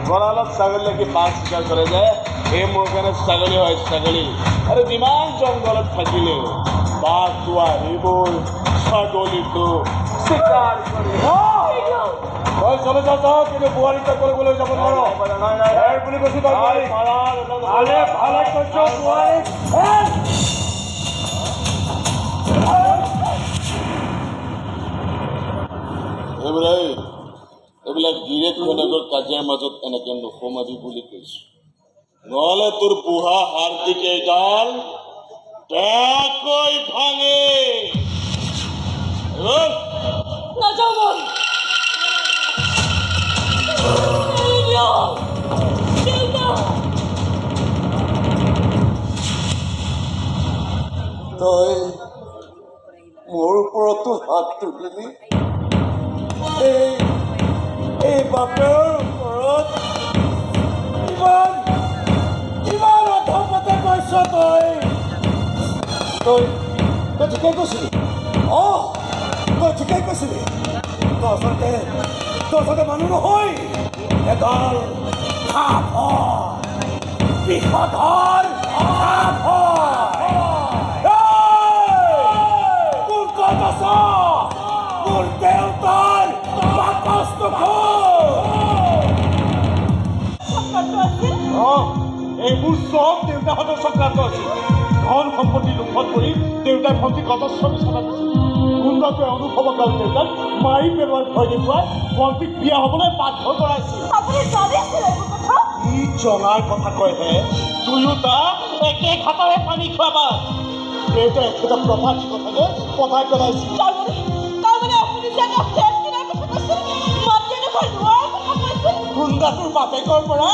গড়ালত ছাগলী লাগি বাঘ চিকাৰ কৰে যে এই মোৰ কাৰণে ছাগলী হয় ছাগলী আৰু যিমান জংঘলত থাকিলেও বাঘটো আহিবই ছাগলীটো চিকাৰ কৰি চলে যাওঁ কিন্তু বোৱাৰীটা কৰিবলৈ যাব নোৱাৰো বুলি কৈছো ভালে কৈছো বোৱাৰী এইবিলাক গিৰেক ঘৈণীয়েকৰ কাজিয়াৰ মাজত এনেকে নোসোমাবি বুলি কৈছো নহ'লে তোৰ বুঢ়া হাড়দিকেইডাল বেয়াকৈ ভাঙে তই মোৰ ওপৰতো হাত তুলিলি এই বাপেৰ ওপৰত ইমান অধমতে কৈছ তই ঠিকেই কৈছিলি তই ঠিকেই কৈছিলি তই আচলতে মানুহ নহয় এডাল বিষধৰ কোন ক'ত আছ মোৰ দেউতাৰ এইবোৰ চব দেউতাহঁতৰ চক্ৰান্ত আছিল ধন সম্পত্তি লোভত পৰি দেউতাই ভণ্টি গতস্বামী চলাইছিল গুণ্ডাটোৱে অনুভৱক আৰু দেউতাক মাৰি পেলোৱাৰ ভয় দেখুৱাই ভণ্টিক বিয়া হ'বলৈ বাধ্য কৰাইছিল ই জনাৰ কথা কয়হে দুয়ো তাক একে ঘাটৰে পানী খোৱাবা দেউতাই একেটা প্ৰভাতী কথাকে পতাই পেলাইছিল গুণ্ডাটোৰ বাপেকৰ পৰা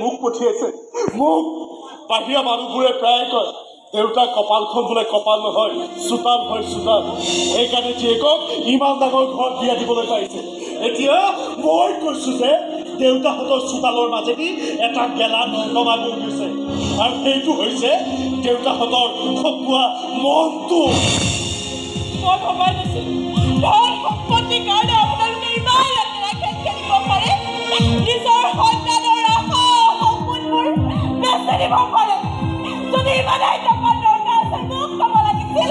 মোক পঠিয়াইছে মোক বাহিৰা মানুহবোৰে প্ৰায় কয় দেউতাৰ কপালখন বোলে কপাল নহয় চোতাল হয় চোতাল সেইকাৰণে জীয়েকক ইমান ডাঙৰ ঘৰত বিয়া দিবলৈ পাৰিছে এতিয়া মই কৈছো যে দেউতাহঁতৰ চোতালৰ মাজেদি এটা গেলা নৰ্দমা গৈ গৈছে আৰু সেইটো হৈছে দেউতাহঁতৰ খকুৱা মনটো মই ভবাই নাছিলো ধন সম্পত্তিৰ কাৰণে আপোনালোকে ইমান খেলিব পাৰে নিজৰ সন্তানৰ আশা সপোনবোৰ বেচি দিব পাৰে যদি ইমান টকাৰ দৰকাৰ আছে মোক ক'ব লাগিছিল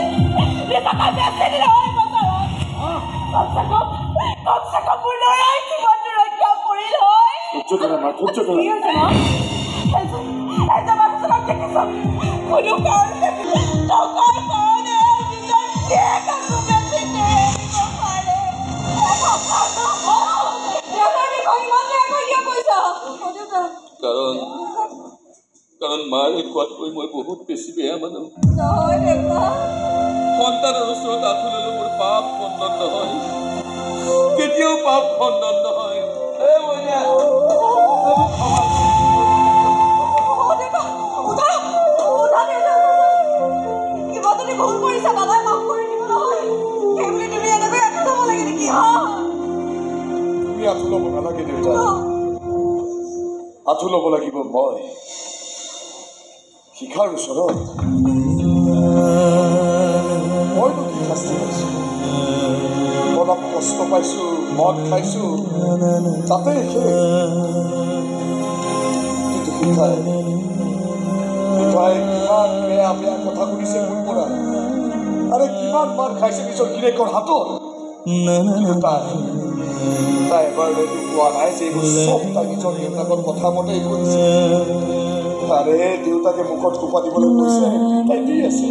নিজকে বেচি দিলে হয় বজাৰত কমচে কম মোৰ ল'ৰাই জীৱনটো ৰক্ষা কৰিল হয় কোনো কাৰণে টকাৰ কাৰণে নিজৰ জীয়েককো বেচি দিব পাৰে কাৰণ মায়ে কোৱাতকৈ মই বহুত বেছি বেয়া মানুহ সন্তানৰ ওচৰত আঁঠু ল'লে মোৰ পাপ খণ্ডন নহয় কেতিয়াও পাপ খণ্ডন নহয় তুমি আঁঠু ল'ব নালাগে দেউতা আঁঠু ল'ব লাগিব মই শিখাৰ ওচৰত মইতো কি শাস্তি পাইছো অলপ কষ্ট পাইছো মদ খাইছো তাতে কিন্তু শিখাই কিমান বেয়া বেয়া কথা শুনিছে মোৰ পৰা আৰে কিমান মাৰ খাইছে নিজৰ গিৰেকৰ হাতত তাই এবাৰ কোৱা নাই যে এইবোৰ চব তাই নিজৰ দেউতাকৰ কথা মতেই কৰিছে আৰে দেউতাকে মুখত কোপা দিবলৈ কৈছে তাই দি আছে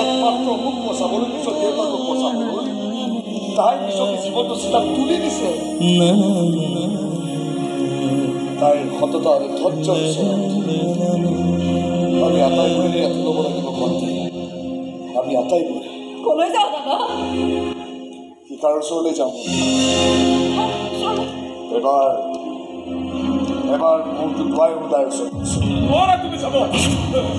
একমাত্ৰ মোক বচাবলৈ নিজৰ দেউতাকক বচাবলৈ তাই নিজকে জীৱনটো চিন্তা তুলি দিছে তাইৰ সততা আৰু ধৈৰ্য আমি আটাইবোৰে আঁঠু ল'ব লাগিব আমি আটাইবোৰে কলৈ যাওঁ দাদা শিকাৰ ওচৰলৈ যাওঁ এবাৰ মোৰটো দুৱাই ওলাই ওচৰত তুমি যাব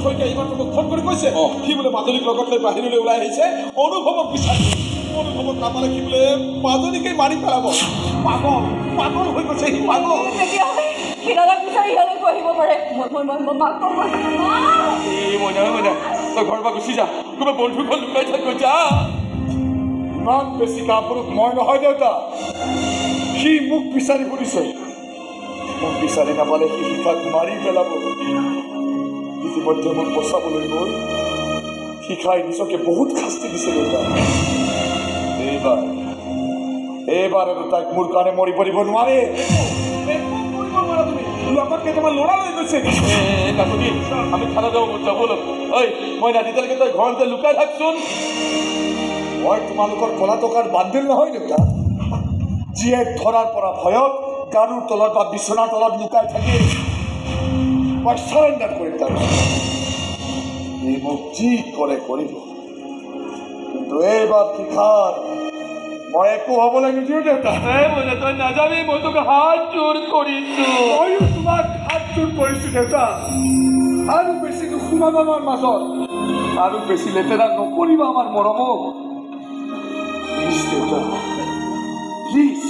শইকীয়া ইমান তোমাক ফোন কৰি কৈছে সি বোলে মাজনীক লগত লৈ বাহিৰলৈ ওলাই আহিছে অনুভৱক বিচাৰি অনুভৱক নাপালে সি বোলে মাজনীকে মাৰি পেলাব পাগল হৈ গৈছে সি পাগল তই ঘৰৰ পৰা গুচি যা তোমাৰ বন্ধু ঘৰ লুকাই থাক যা ইমান বেছি কাপুৰুষ মই নহয় দেউতা সি মোক মোক বিচাৰি ফুৰিছে মোক বিচাৰি নাপালে সি শিখাক মাৰি পেলাব ইতিমধ্যে মোক বচাবলৈ গৈ শিখাই নিজকে বহুত শাস্তি দিছে দেউতা এইবাৰ আৰু তাইক মোৰ কাৰণে মৰি পৰিব নোৱাৰে আমি থানা যাব মই ৰাতিলৈকে তই ঘৰতে লুকাই থাকচোন মই তোমালোকৰ কলা টকাৰ বান্দিল নহয় দেউতা যিয়ে ধৰাৰ পৰা ভয়ত গাৰুৰ তলত বা বিচনাৰ তলত লুকাই থাকি মই চাৰেণ্ডাৰ কৰিম তাৰ ই মোক যি কৰে কৰিব কিন্তু এইবাৰ শিখাৰ মই একো হ'বলৈ নিদিওঁ দেউতা তই নাযাবি মই তোক হাত জোৰ কৰিছো ময়ো তোমাক হাত জোৰ কৰিছো দেউতা আৰু বেছি নোসোমাব আমাৰ মাজত আৰু বেছি লেতেৰা নকৰিবা আমাৰ মৰমক প্লিজ দেউতা প্লিজ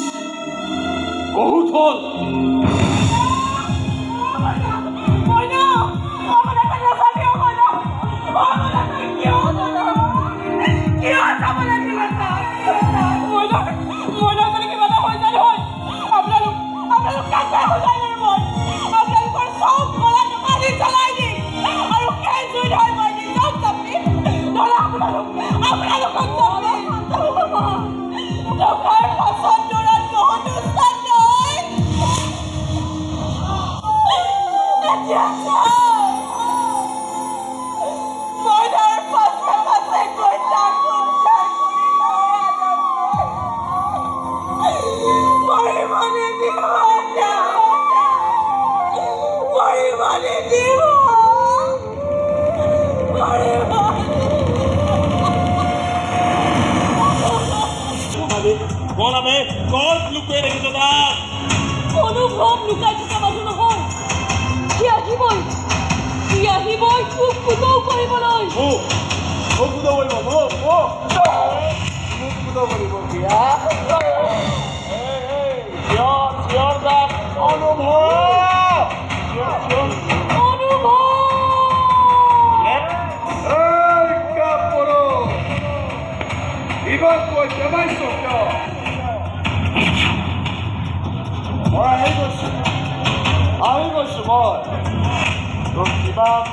বহুত হ'ল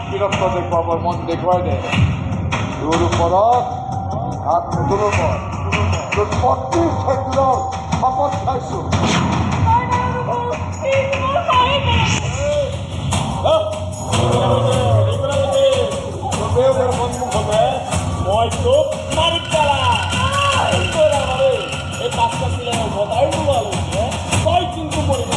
বিৰক্ত দেখুৱাবৰ মন দেখুৱাই দে তোৰ ওপৰত হাত নুতুলো মই তোৰ পত্নীৰ ক্ষেত্ৰত শপত খাইছো সন্মুখতে মই তোক মাৰি পেলাম এই পাঁচটা চিলাই বতাই লোৱা লৈছে তই কিন্তু কৰিব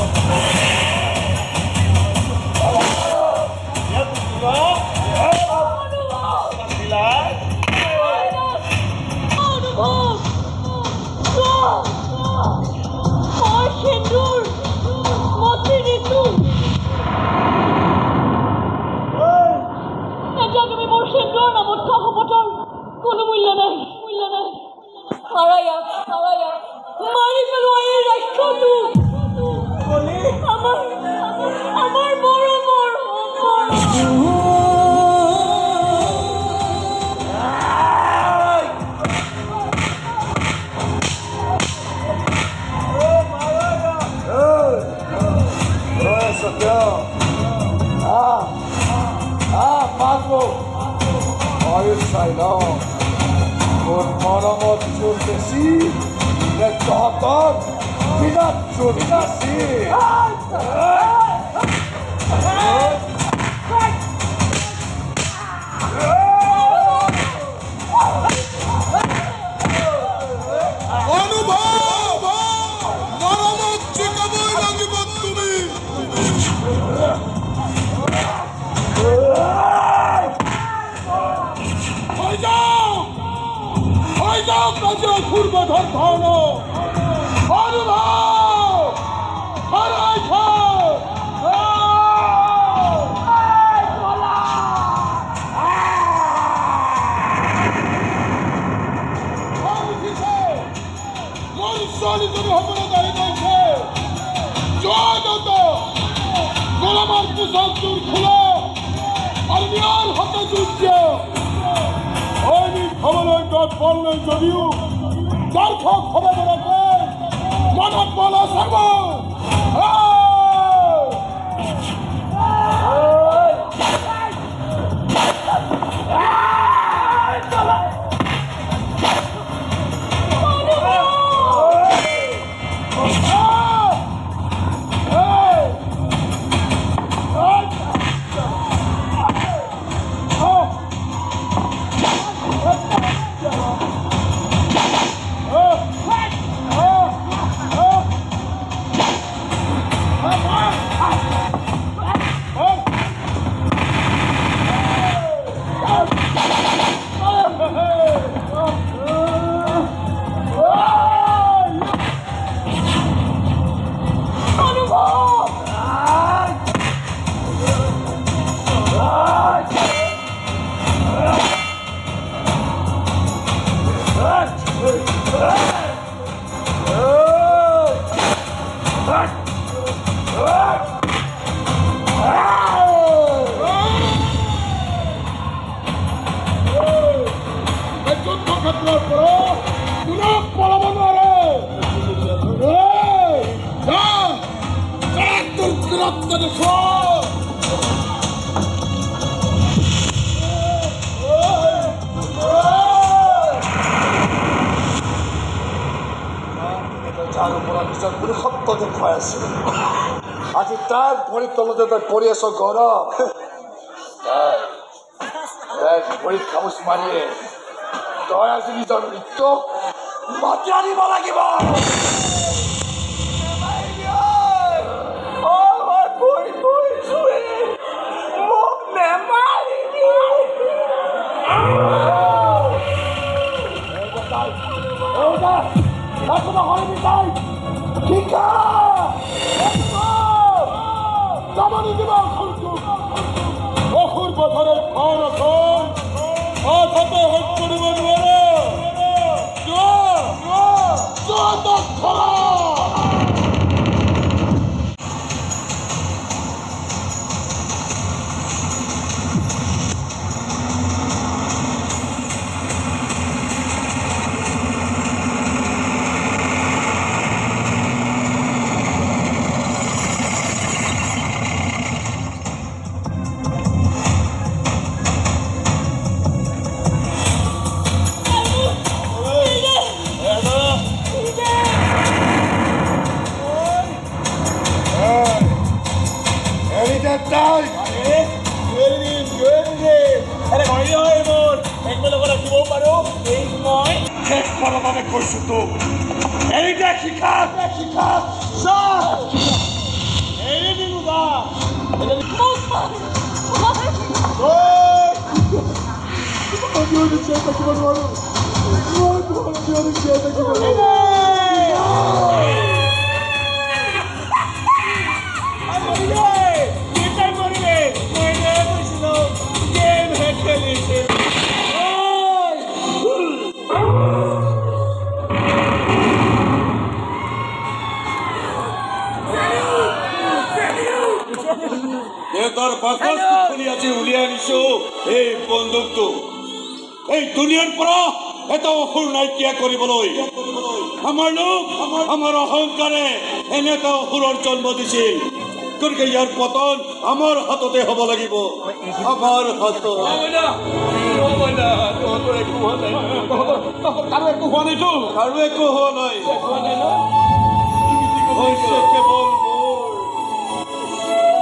কোনো মূল্য নাই মাৰি পেলোৱা এই ৰাক্ষসটো আমাৰ মৰমৰ তোর মরমত চোর বেশি তহতর বিরাট চোর বেশি অনুভব মরমত চিকাবই লাগিব তুমি পূর্বধর ধন অনুভব মনুষ্যনি সকলে দাঁড়িয়ে রয়েছে গোলামার পোশাক চুর খুলে আর মিয়ার হাতে যুদ্ধ খবরের ডট বললেন যদিও যার খবর রাখে মানব বলা সর্ব আজি তাৰ ভৰিত তলতে তই পৰি আছ গৌৰৱ ভৰিত খামুচ মাৰিয়ে তই আজি নিজৰ মৃত্যুক মাতি আনিব লাগিব অসুৰ পথাৰে ভাওন এখন আধাতে শেষ কৰিব নোৱাৰে কৈছো তোক এৰি দে শিখা এৰি দিলো বা তোৰ উলিয়াই আনিছো এই বন্দুকটো এই দুনিয়াৰ পৰা এটা অসুৰ নাইকিয়া কৰিবলৈ আমাৰ লোক আমাৰ অহংকাৰে এনে এটা অসুৰৰ জন্ম দিছিল গতিকে ইয়াৰ পতন আমাৰ হাততে হ'ব লাগিব আমাৰ হাতত আৰু একো হোৱা নাই কেৱল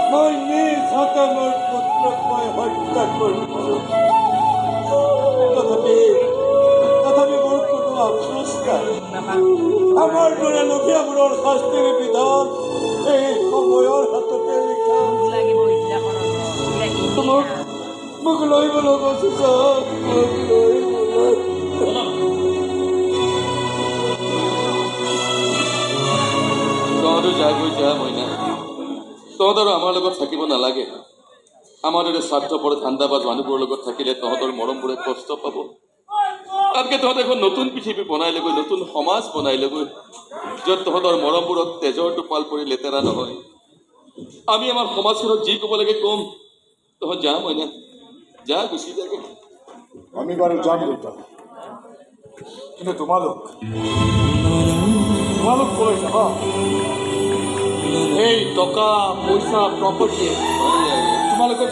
মই নিজ হাতে মোৰ পুত্ৰক মই হত্যা কৰিছো তথাপি মোৰ কোনো আফচোচ নাই আমাৰ দৰে লোভীয়াবোৰৰ শাস্তিৰ বিধান এই সময়ৰ হাততে লিখা মোক লৈ গ'ল তহঁতো যাগৈ যা মইনা তহঁতৰ আমাৰ লগত থাকিব নালাগে আমাৰ দৰে স্বাৰ্থপৰ ধান্দাবাজ মানুহবোৰৰ লগত থাকিলে তহঁতৰ মৰমবোৰে কষ্ট পাব তাতকৈ তহঁতে এখন নতুন পৃথিৱী বনাই লৈ গৈ নতুন সমাজ বনাই লৈ গৈ য'ত তহঁতৰ মৰমবোৰত তেজৰ টোপাল পৰি লেতেৰা নহয় আমি আমাৰ সমাজখনক যি ক'ব লাগে ক'ম তহঁত যা মইনা যা গুচি যাগে আমি বাৰু যাম দেউতা কিন্তু তোমালোক ক'লৈ যাবা এই টকা পইচা প্ৰপাৰ্টি তোমালোকক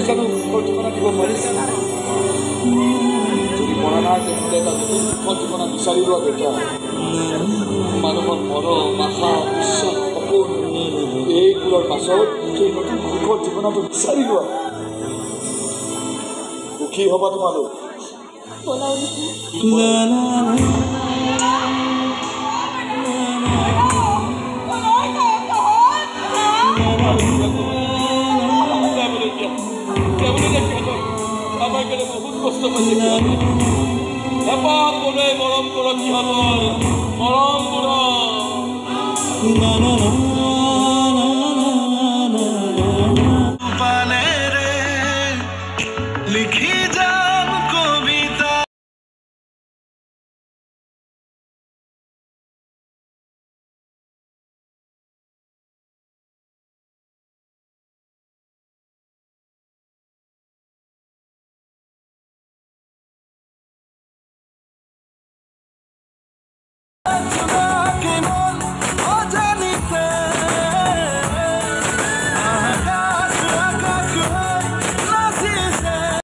জানো ঠিকনা দিব পাৰিছে যদি মৰা নাই তেনেহ'লে এটা নতুন ঠিকনা বিচাৰি লোৱা দেউতা মানুহৰ মৰম আশা বিশ্বাস সপোন এইবোৰৰ পাছত সেই নতুন সুখৰ জীৱনটো বিচাৰি লোৱা সুখী হবা তোমালোক বলাও আমাৰ কাৰণে বহুত কষ্ট পাইছে এপাক মনে মৰম কৰক সিহঁতৰ মৰম কৰক